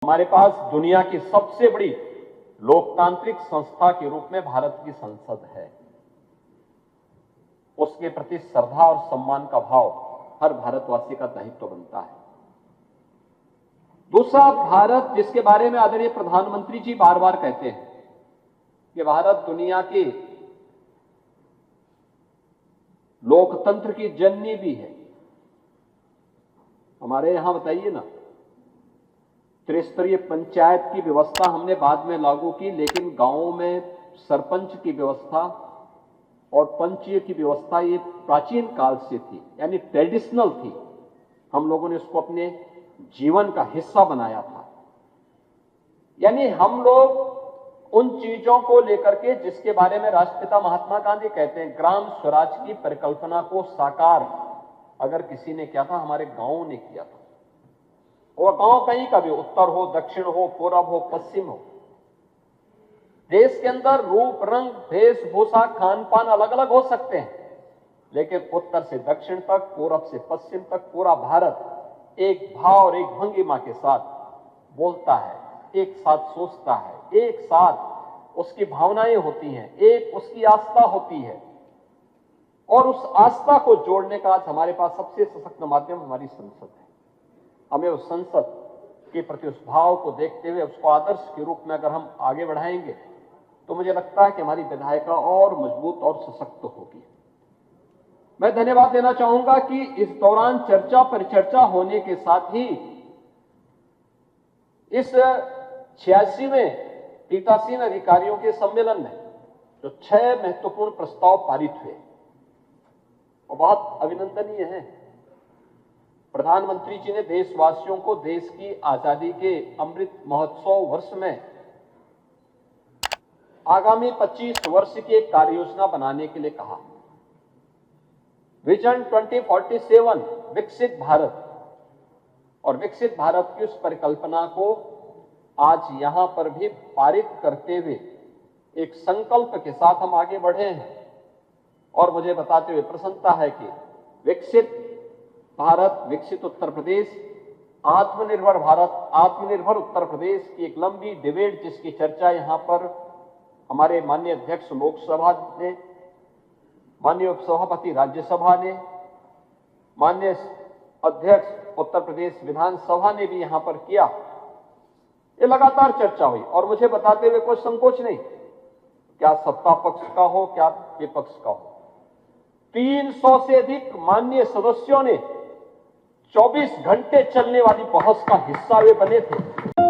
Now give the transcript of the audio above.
हमारे पास दुनिया की सबसे बड़ी लोकतांत्रिक संस्था के रूप में भारत की संसद है। उसके प्रति श्रद्धा और सम्मान का भाव हर भारतवासी का दायित्व बनता है। दूसरा, भारत जिसके बारे में आदरणीय प्रधानमंत्री जी बार बार कहते हैं कि भारत दुनिया की लोकतंत्र की जननी भी है। हमारे यहां बताइए ना, त्रिस्तरीय पंचायत की व्यवस्था हमने बाद में लागू की, लेकिन गांवों में सरपंच की व्यवस्था और पंचीय की व्यवस्था ये प्राचीन काल से थी, यानी ट्रेडिशनल थी। हम लोगों ने उसको अपने जीवन का हिस्सा बनाया था। यानी हम लोग उन चीजों को लेकर के जिसके बारे में राष्ट्रपिता महात्मा गांधी कहते हैं, ग्राम स्वराज की परिकल्पना को साकार अगर किसी ने किया था, हमारे गांवों ने किया था। और गांव कहीं का भी, उत्तर हो, दक्षिण हो, पूरब हो, पश्चिम हो, देश के अंदर रूप, रंग, वेशभूषा, खान पान अलग अलग हो सकते हैं, लेकिन उत्तर से दक्षिण तक, पूरब से पश्चिम तक पूरा भारत एक भाव और एक भंगिमा के साथ बोलता है, एक साथ सोचता है, एक साथ उसकी भावनाएं होती हैं, एक उसकी आस्था होती है। और उस आस्था को जोड़ने का आज हमारे पास सबसे सशक्त माध्यम हमारी संसद है। हमें उस संसद के प्रति उस भाव को देखते हुए उसको आदर्श के रूप में अगर हम आगे बढ़ाएंगे तो मुझे लगता है कि हमारी विधायिका और मजबूत और सशक्त होगी। मैं धन्यवाद देना चाहूंगा कि इस दौरान चर्चा परिचर्चा होने के साथ ही इस 86वें पीठासीन अधिकारियों के सम्मेलन में जो 6 महत्वपूर्ण प्रस्ताव पारित हुए वो बहुत अभिनंदनीय है। प्रधानमंत्री जी ने देशवासियों को देश की आजादी के अमृत महोत्सव वर्ष में आगामी 25 वर्ष की एक कार्य योजना बनाने के लिए कहा। विजन 2047 विकसित भारत, और विकसित भारत की उस परिकल्पना को आज यहां पर भी पारित करते हुए एक संकल्प के साथ हम आगे बढ़े हैं। और मुझे बताते हुए प्रसन्नता है कि विकसित भारत, विकसित उत्तर प्रदेश, आत्मनिर्भर भारत, आत्मनिर्भर उत्तर प्रदेश की एक लंबी डिबेट जिसकी चर्चा यहां पर हमारे माननीय अध्यक्ष लोकसभा ने, माननीय उपसभापति राज्यसभा ने, माननीय अध्यक्ष उत्तर प्रदेश विधानसभा ने भी यहां पर किया। ये लगातार चर्चा हुई और मुझे बताते हुए कोई संकोच नहीं, क्या सत्ता पक्ष का हो, क्या विपक्ष का हो, 300 से अधिक माननीय सदस्यों ने 24 घंटे चलने वाली बहस का हिस्सा वे बने थे।